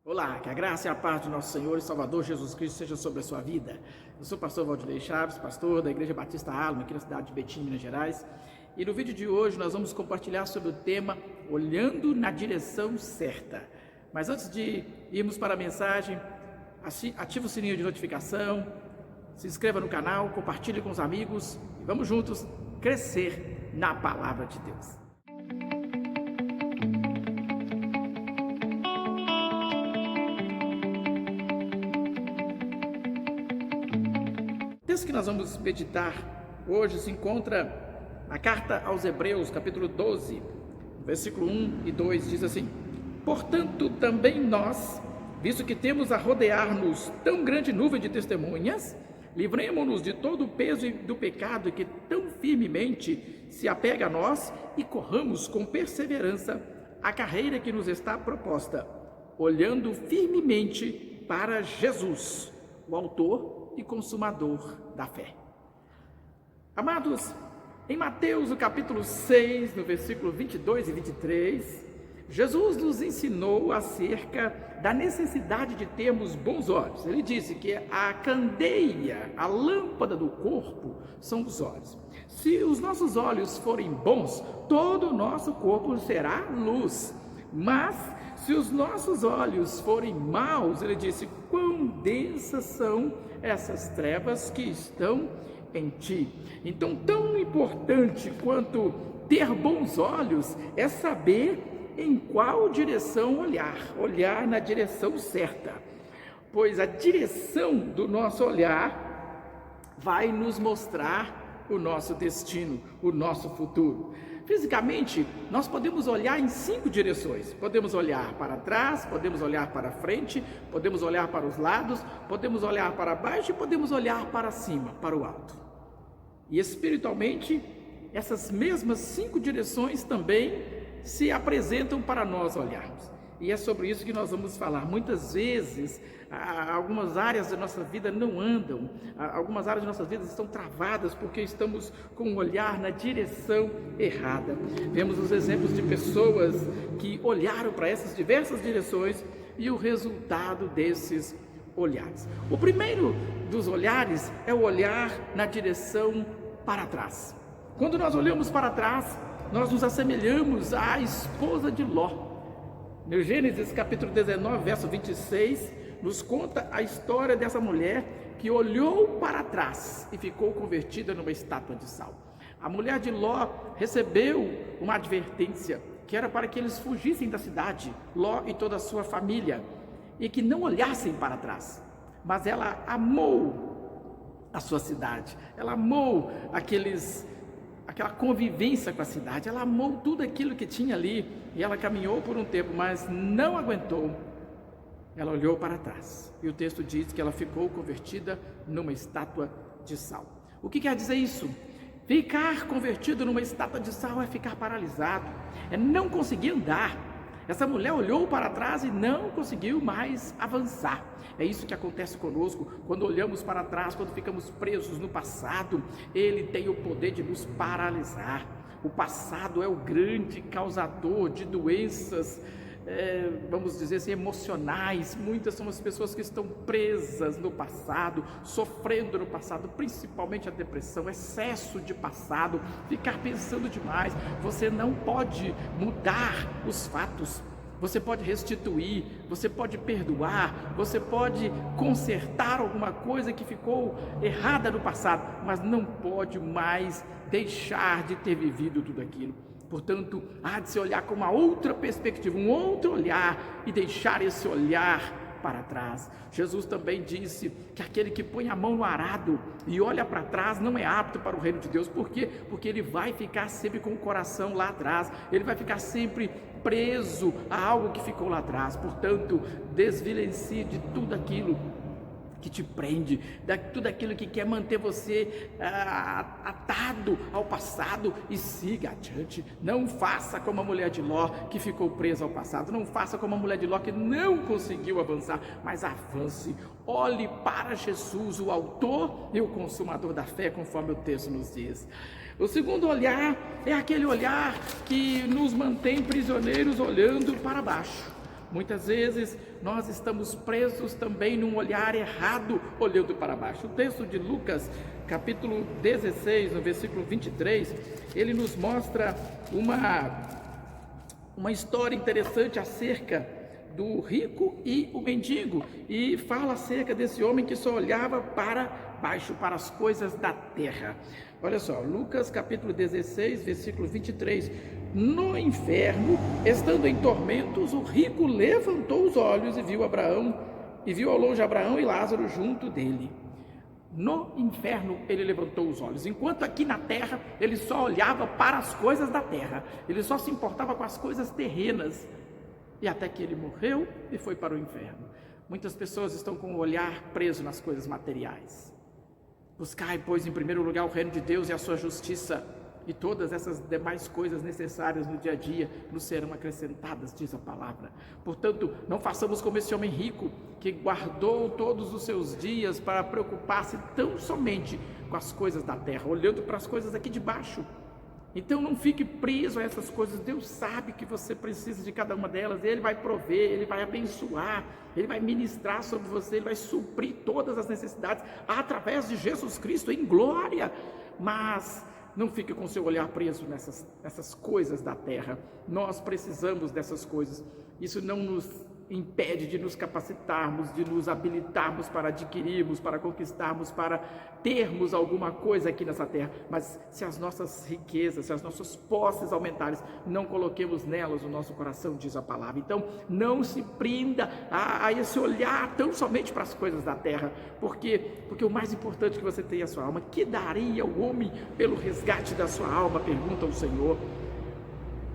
Olá, que a graça e a paz do nosso Senhor e Salvador Jesus Cristo seja sobre a sua vida. Eu sou o pastor Valdilei Chaves, pastor da Igreja Batista Alma, aqui na cidade de Betim, Minas Gerais. E no vídeo de hoje nós vamos compartilhar sobre o tema Olhando na Direção Certa. Mas antes de irmos para a mensagem, ative o sininho de notificação, se inscreva no canal, compartilhe com os amigos e vamos juntos crescer na Palavra de Deus. O texto que nós vamos meditar hoje se encontra na carta aos Hebreus, capítulo 12, versículo 1 e 2, diz assim: Portanto, também nós, visto que temos a rodear-nos tão grande nuvem de testemunhas, livremo-nos de todo o peso do pecado que tão firmemente se apega a nós e corramos com perseverança a carreira que nos está proposta, olhando firmemente para Jesus, o autor e consumador da fé. Amados, em Mateus, no capítulo 6, no versículo 22 e 23, Jesus nos ensinou acerca da necessidade de termos bons olhos. Ele disse que a candeia, a lâmpada do corpo, são os olhos. Se os nossos olhos forem bons, todo o nosso corpo será luz. Mas, se os nossos olhos forem maus, ele disse, quão densas são essas trevas que estão em ti. Então, tão importante quanto ter bons olhos é saber em qual direção olhar na direção certa, pois a direção do nosso olhar vai nos mostrar o nosso destino, o nosso futuro. Fisicamente, nós podemos olhar em 5 direções. Podemos olhar para trás, podemos olhar para frente, podemos olhar para os lados, podemos olhar para baixo e podemos olhar para cima, para o alto. E espiritualmente, essas mesmas 5 direções também se apresentam para nós olharmos. E é sobre isso que nós vamos falar. Muitas vezes, algumas áreas da nossa vida não andam, algumas áreas da nossa vida estão travadas porque estamos com o olhar na direção errada. Vemos os exemplos de pessoas que olharam para essas diversas direções e o resultado desses olhares. O primeiro dos olhares é o olhar na direção para trás. Quando nós olhamos para trás, nós nos assemelhamos à esposa de Ló. No Gênesis capítulo 19, verso 26, nos conta a história dessa mulher que olhou para trás e ficou convertida numa estátua de sal. A mulher de Ló recebeu uma advertência que era para que eles fugissem da cidade, Ló e toda a sua família, e que não olhassem para trás. Mas ela amou a sua cidade, ela amou aquela convivência com a cidade, ela amou tudo aquilo que tinha ali, e ela caminhou por um tempo, mas não aguentou, ela olhou para trás, e o texto diz que ela ficou convertida numa estátua de sal. O que quer dizer isso? Ficar convertido numa estátua de sal é ficar paralisado, é não conseguir andar. Essa mulher olhou para trás e não conseguiu mais avançar. É isso que acontece conosco quando olhamos para trás, quando ficamos presos no passado. Ele tem o poder de nos paralisar. O passado é o grande causador de doenças, vamos dizer assim, emocionais. Muitas são as pessoas que estão presas no passado, sofrendo no passado, principalmente a depressão, excesso de passado, ficar pensando demais. Você não pode mudar os fatos. Você pode restituir, você pode perdoar, você pode consertar alguma coisa que ficou errada no passado, mas não pode mais deixar de ter vivido tudo aquilo. Portanto, há de se olhar com uma outra perspectiva, um outro olhar e deixar esse olhar para trás. Jesus também disse que aquele que põe a mão no arado e olha para trás não é apto para o reino de Deus. Por quê? Porque ele vai ficar sempre com o coração lá atrás, ele vai ficar sempre preso a algo que ficou lá atrás. Portanto, desvelencie de tudo aquilo que te prende, de tudo aquilo que quer manter você atado ao passado, e siga adiante. Não faça como a mulher de Ló que ficou presa ao passado, não faça como a mulher de Ló que não conseguiu avançar, mas avance, olhe para Jesus, o autor e o consumador da fé, conforme o texto nos diz. O segundo olhar é aquele olhar que nos mantém prisioneiros olhando para baixo. Muitas vezes nós estamos presos também num olhar errado, olhando para baixo. O texto de Lucas, capítulo 16, no versículo 23, ele nos mostra uma história interessante acerca do rico e o mendigo, e fala acerca desse homem que só olhava para baixo, para as coisas da terra. Olha só, Lucas capítulo 16, versículo 23. No inferno, estando em tormentos, o rico levantou os olhos e viu ao longe Abraão e Lázaro junto dele. No inferno ele levantou os olhos, enquanto aqui na terra ele só olhava para as coisas da terra, ele só se importava com as coisas terrenas, e até que ele morreu e foi para o inferno. Muitas pessoas estão com o olhar preso nas coisas materiais. Buscai, pois, em primeiro lugar o reino de Deus e a sua justiça, e todas essas demais coisas necessárias no dia a dia nos serão acrescentadas, diz a palavra. Portanto, não façamos como esse homem rico, que guardou todos os seus dias para preocupar-se tão somente com as coisas da terra, olhando para as coisas aqui de baixo. Então não fique preso a essas coisas. Deus sabe que você precisa de cada uma delas. Ele vai prover, Ele vai abençoar, Ele vai ministrar sobre você, Ele vai suprir todas as necessidades através de Jesus Cristo em glória. Mas não fique com seu olhar preso nessas coisas da terra. Nós precisamos dessas coisas. Isso não nos impede de nos capacitarmos, de nos habilitarmos para adquirirmos, para conquistarmos, para termos alguma coisa aqui nessa terra. Mas se as nossas riquezas, se as nossas posses aumentarem, não coloquemos nelas o nosso coração, diz a palavra. Então não se prenda a esse olhar tão somente para as coisas da terra, porque o mais importante que você tem é a sua alma. Que daria o homem pelo resgate da sua alma? Pergunta o Senhor.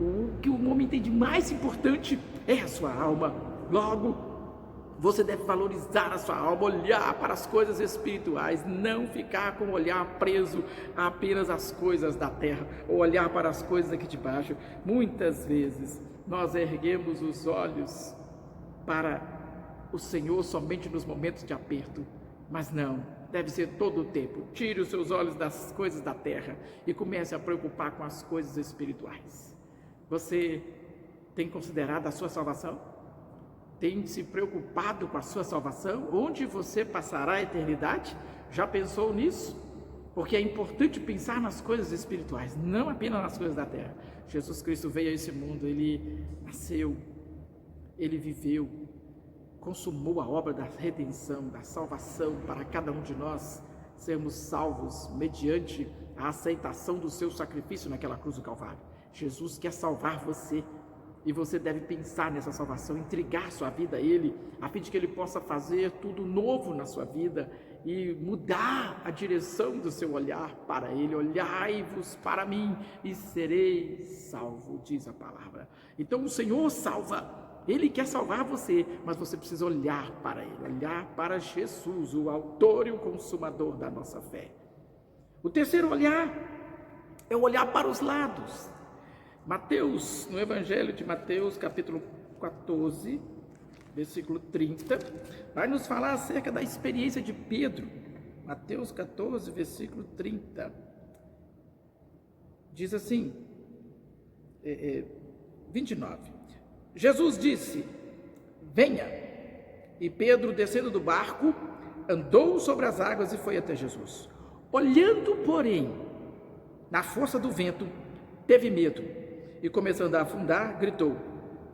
O que o homem tem de mais importante é a sua alma. Logo, você deve valorizar a sua alma, olhar para as coisas espirituais, não ficar com o olhar preso a apenas às coisas da terra, ou olhar para as coisas aqui de baixo. Muitas vezes nós erguemos os olhos para o Senhor somente nos momentos de aperto, mas não, deve ser todo o tempo. Tire os seus olhos das coisas da terra e comece a preocupar com as coisas espirituais. Você tem considerado a sua salvação? Tem se preocupado com a sua salvação? Onde você passará a eternidade? Já pensou nisso? Porque é importante pensar nas coisas espirituais, não apenas nas coisas da terra. Jesus Cristo veio a esse mundo, Ele nasceu, Ele viveu, consumou a obra da redenção, da salvação para cada um de nós sermos salvos mediante a aceitação do seu sacrifício naquela cruz do Calvário. Jesus quer salvar você. E você deve pensar nessa salvação, entregar sua vida a Ele, a fim de que Ele possa fazer tudo novo na sua vida e mudar a direção do seu olhar para Ele. Olhai-vos para mim e sereis salvo, diz a palavra. Então o Senhor salva, Ele quer salvar você, mas você precisa olhar para Ele, olhar para Jesus, o autor e o consumador da nossa fé. O terceiro olhar é o olhar para os lados. Mateus, no Evangelho de Mateus, capítulo 14, versículo 30, vai nos falar acerca da experiência de Pedro. Mateus 14, versículo 30, diz assim, 29, Jesus disse, venha, e Pedro, descendo do barco, andou sobre as águas e foi até Jesus. Olhando, porém, na força do vento, teve medo, e começando a afundar, gritou,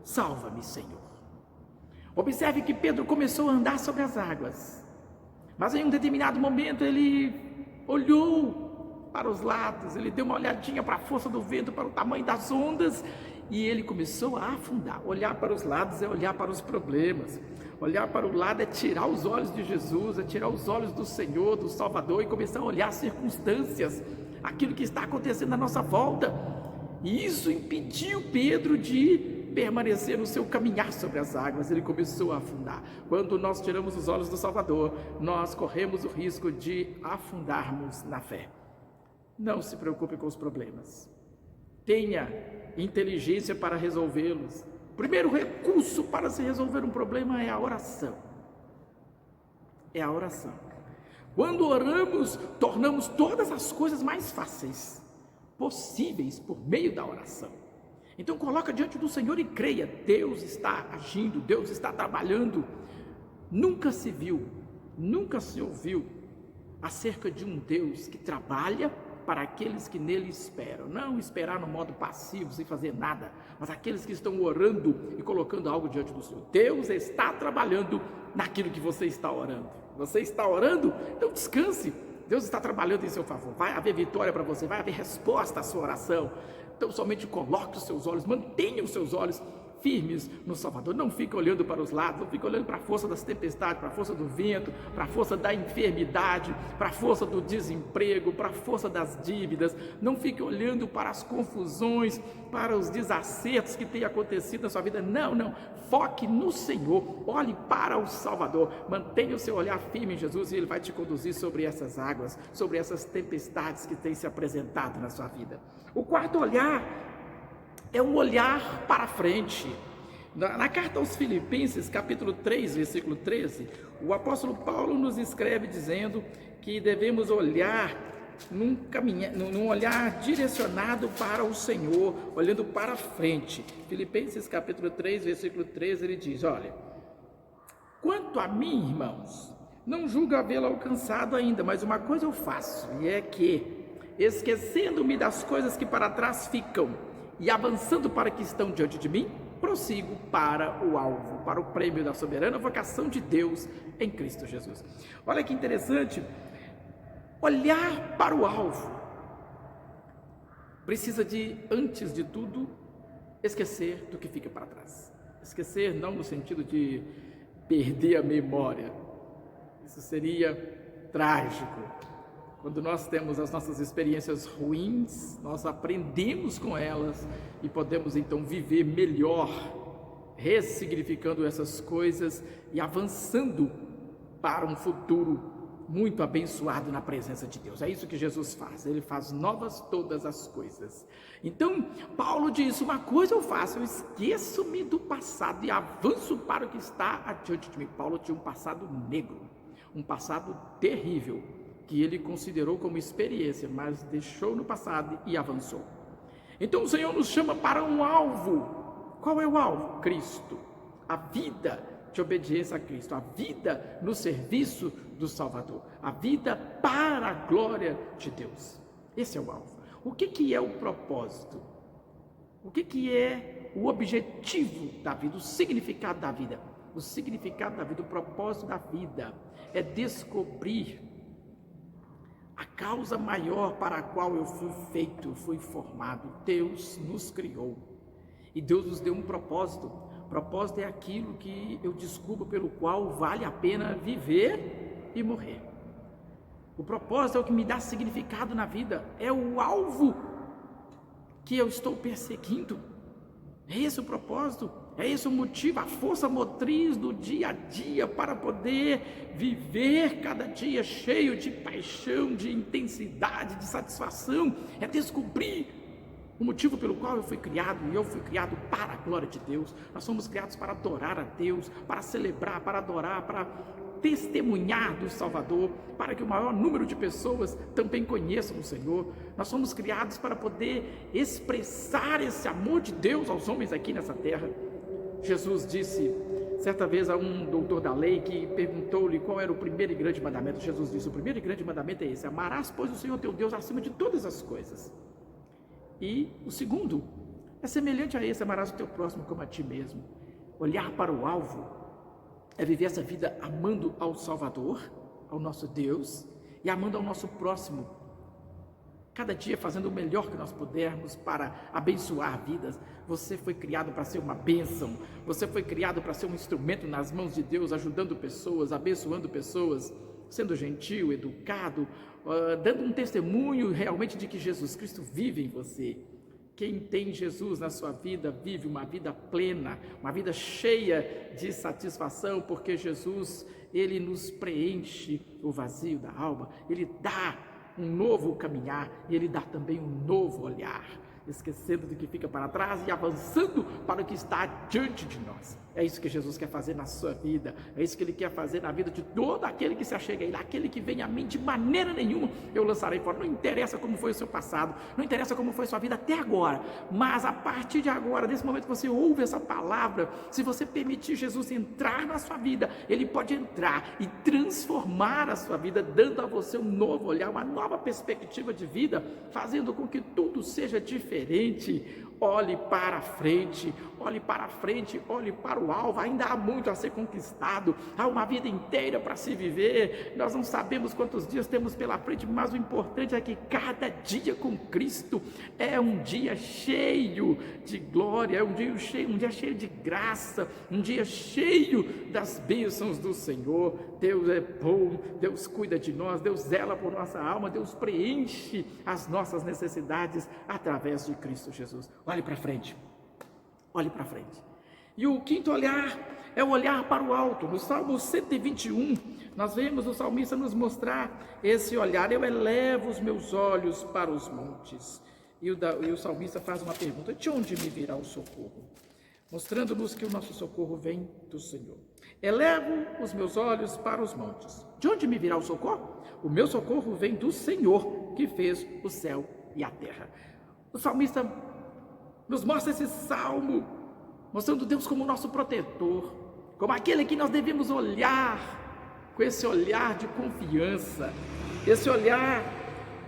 salva-me, Senhor. Observe que Pedro começou a andar sobre as águas, mas em um determinado momento ele olhou para os lados, ele deu uma olhadinha para a força do vento, para o tamanho das ondas, e ele começou a afundar. Olhar para os lados é olhar para os problemas, olhar para o lado é tirar os olhos de Jesus, é tirar os olhos do Senhor, do Salvador, e começar a olhar as circunstâncias, aquilo que está acontecendo à nossa volta. E isso impediu Pedro de permanecer no seu caminhar sobre as águas. Ele começou a afundar. Quando nós tiramos os olhos do Salvador, nós corremos o risco de afundarmos na fé. Não se preocupe com os problemas. Tenha inteligência para resolvê-los. O primeiro recurso para se resolver um problema é a oração. É a oração. Quando oramos, tornamos todas as coisas mais fáceis possíveis por meio da oração. Então coloca diante do Senhor e creia, Deus está agindo, Deus está trabalhando. Nunca se viu, nunca se ouviu acerca de um Deus que trabalha para aqueles que nele esperam. Não esperar no modo passivo, sem fazer nada, mas aqueles que estão orando e colocando algo diante do Senhor. Deus está trabalhando naquilo que você está orando. Você está orando? Então descanse. Deus está trabalhando em seu favor. Vai haver vitória para você, vai haver resposta à sua oração. Então somente coloque os seus olhos, mantenha os seus olhos firmes no Salvador. Não fique olhando para os lados, não fique olhando para a força das tempestades, para a força do vento, para a força da enfermidade, para a força do desemprego, para a força das dívidas. Não fique olhando para as confusões, para os desacertos que têm acontecido na sua vida. Não. Foque no Senhor, olhe para o Salvador, mantenha o seu olhar firme em Jesus e Ele vai te conduzir sobre essas águas, sobre essas tempestades que têm se apresentado na sua vida. O quarto olhar é um olhar para frente. Na carta aos Filipenses, capítulo 3, versículo 13, o apóstolo Paulo nos escreve dizendo que devemos olhar num olhar direcionado para o Senhor, olhando para frente. Filipenses capítulo 3, versículo 13, ele diz: olha, quanto a mim, irmãos, não julgo havê-lo alcançado ainda, mas uma coisa eu faço, e é que, esquecendo-me das coisas que para trás ficam e avançando para que estão diante de mim, prossigo para o alvo, para o prêmio da soberana vocação de Deus em Cristo Jesus. Olha que interessante, olhar para o alvo precisa de, antes de tudo, esquecer do que fica para trás. Esquecer não no sentido de perder a memória, isso seria trágico. Quando nós temos as nossas experiências ruins, nós aprendemos com elas e podemos então viver melhor, ressignificando essas coisas e avançando para um futuro muito abençoado na presença de Deus. É isso que Jesus faz, Ele faz novas todas as coisas. Então, Paulo diz, uma coisa eu faço, eu esqueço-me do passado e avanço para o que está adiante de mim. Paulo tinha um passado negro, um passado terrível, que ele considerou como experiência, mas deixou no passado e avançou. Então o Senhor nos chama para um alvo. Qual é o alvo? Cristo. A vida de obediência a Cristo, a vida no serviço do Salvador, a vida para a glória de Deus. Esse é o alvo. O que é o propósito? O que é o objetivo da vida, o significado da vida? O significado da vida, o propósito da vida é descobrir a causa maior para a qual eu fui feito, fui formado. Deus nos criou e Deus nos deu um propósito. O propósito é aquilo que eu descubro pelo qual vale a pena viver e morrer. O propósito é o que me dá significado na vida, é o alvo que eu estou perseguindo. É esse o propósito, é esse o motivo, a força motriz do dia a dia para poder viver cada dia cheio de paixão, de intensidade, de satisfação. É descobrir o motivo pelo qual eu fui criado, e eu fui criado para a glória de Deus. Nós somos criados para adorar a Deus, para celebrar, para adorar, para testemunhar do Salvador, para que o maior número de pessoas também conheçam o Senhor. Nós somos criados para poder expressar esse amor de Deus aos homens aqui nessa terra. Jesus disse certa vez a um doutor da lei que perguntou-lhe qual era o primeiro e grande mandamento. Jesus disse: o primeiro e grande mandamento é esse: amarás, pois, o Senhor teu Deus acima de todas as coisas. E o segundo é semelhante a esse: amarás o teu próximo como a ti mesmo. Olhar para o alvo é viver essa vida amando ao Salvador, ao nosso Deus, e amando ao nosso próximo, cada dia fazendo o melhor que nós pudermos para abençoar vidas. Você foi criado para ser uma bênção, você foi criado para ser um instrumento nas mãos de Deus, ajudando pessoas, abençoando pessoas, sendo gentil, educado, dando um testemunho realmente de que Jesus Cristo vive em você. Quem tem Jesus na sua vida vive uma vida plena, uma vida cheia de satisfação, porque Jesus, Ele nos preenche o vazio da alma, Ele dá um novo caminhar e Ele dá também um novo olhar. esquecendo do que fica para trás e avançando para o que está diante de nós. É isso que Jesus quer fazer na sua vida, é isso que Ele quer fazer na vida de todo aquele que se achega a Ele, aquele que vem a mim, de maneira nenhuma eu lançarei fora. Não interessa como foi o seu passado, não interessa como foi a sua vida até agora, mas a partir de agora, desse momento que você ouve essa palavra, se você permitir Jesus entrar na sua vida, Ele pode entrar e transformar a sua vida, dando a você um novo olhar, uma nova perspectiva de vida, fazendo com que tudo seja diferente. Olhe para frente, olhe para frente, olhe para o alvo. Ainda há muito a ser conquistado, há uma vida inteira para se viver. Nós não sabemos quantos dias temos pela frente, mas o importante é que cada dia com Cristo é um dia cheio de glória, é um dia cheio de graça, um dia cheio das bênçãos do Senhor. Deus é bom, Deus cuida de nós, Deus zela por nossa alma, Deus preenche as nossas necessidades através de Cristo Jesus. Olhe para frente, olhe para frente. E o quinto olhar é o olhar para o alto. No Salmo 121, nós vemos o salmista nos mostrar esse olhar. Eu elevo os meus olhos para os montes. E o salmista faz uma pergunta: de onde me virá o socorro? Mostrando-nos que o nosso socorro vem do Senhor. Elevo os meus olhos para os montes. De onde me virá o socorro? O meu socorro vem do Senhor, que fez o céu e a terra. O salmista nos mostra esse salmo, mostrando Deus como nosso protetor, como aquele que nós devemos olhar, com esse olhar de confiança, esse olhar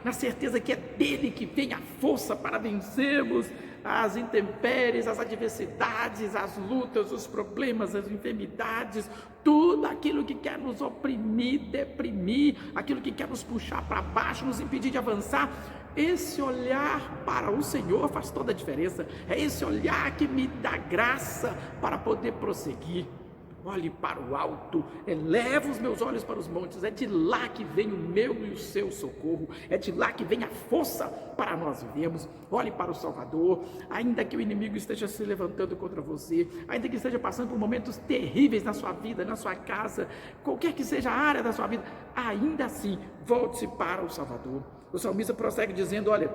na certeza que é dele que vem a força para vencermos as intempéries, as adversidades, as lutas, os problemas, as enfermidades, tudo aquilo que quer nos oprimir, deprimir, aquilo que quer nos puxar para baixo, nos impedir de avançar. Esse olhar para o Senhor faz toda a diferença. É esse olhar que me dá graça para poder prosseguir. Olhe para o alto, eleva os meus olhos para os montes. É de lá que vem o meu e o seu socorro, é de lá que vem a força para nós vivermos. Olhe para o Salvador. Ainda que o inimigo esteja se levantando contra você, ainda que esteja passando por momentos terríveis na sua vida, na sua casa, qualquer que seja a área da sua vida, ainda assim, volte-se para o Salvador. O salmista prossegue dizendo: olha,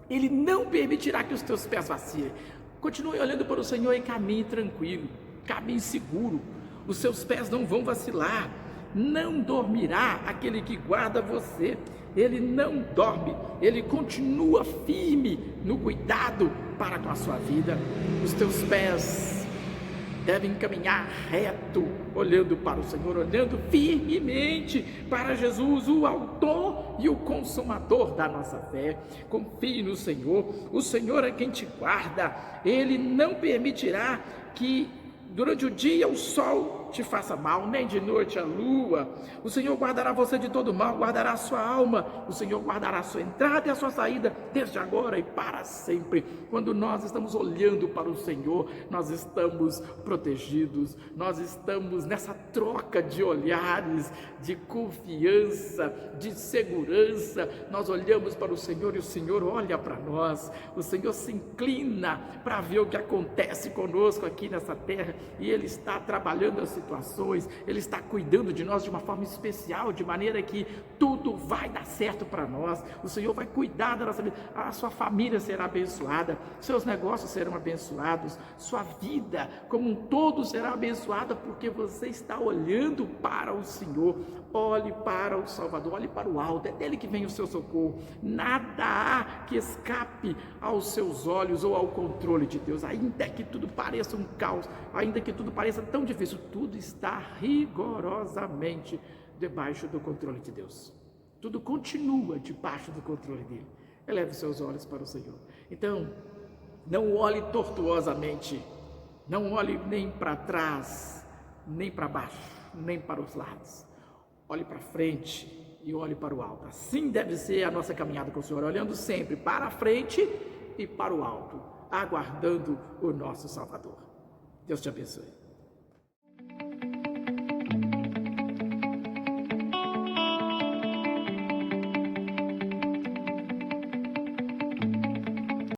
Ele não permitirá que os teus pés vacilem. Continue olhando para o Senhor e caminhe tranquilo, caminhe seguro. Os seus pés não vão vacilar. Não dormirá aquele que guarda você. Ele não dorme, ele continua firme no cuidado para com a sua vida. Os teus pés devem caminhar reto, olhando para o Senhor, olhando firmemente para Jesus, o autor e o consumador da nossa fé. Confie no Senhor. O Senhor é quem te guarda. Ele não permitirá que durante o dia o sol te faça mal, nem de noite a lua. O Senhor guardará você de todo mal, guardará a sua alma. O Senhor guardará a sua entrada e a sua saída, desde agora e para sempre. Quando nós estamos olhando para o Senhor, nós estamos protegidos, nós estamos nessa troca de olhares, de confiança, de segurança. Nós olhamos para o Senhor e o Senhor olha para nós. O Senhor se inclina para ver o que acontece conosco aqui nessa terra, e Ele está trabalhando as situações, Ele está cuidando de nós de uma forma especial, de maneira que tudo vai dar certo para nós. O Senhor vai cuidar da nossa vida, a sua família será abençoada, seus negócios serão abençoados, sua vida como um todo será abençoada, porque você está olhando para o Senhor. Olhe para o Salvador, olhe para o alto, é dele que vem o seu socorro. Nada há que escape aos seus olhos ou ao controle de Deus. Ainda que tudo pareça um caos, ainda que tudo pareça tão difícil, tudo está rigorosamente debaixo do controle de Deus. Tudo continua debaixo do controle dele. Eleve seus olhos para o Senhor. Então, não olhe tortuosamente, não olhe nem para trás, nem para baixo, nem para os lados. Olhe para frente e olhe para o alto. Assim deve ser a nossa caminhada com o Senhor, olhando sempre para a frente e para o alto, aguardando o nosso Salvador. Deus te abençoe.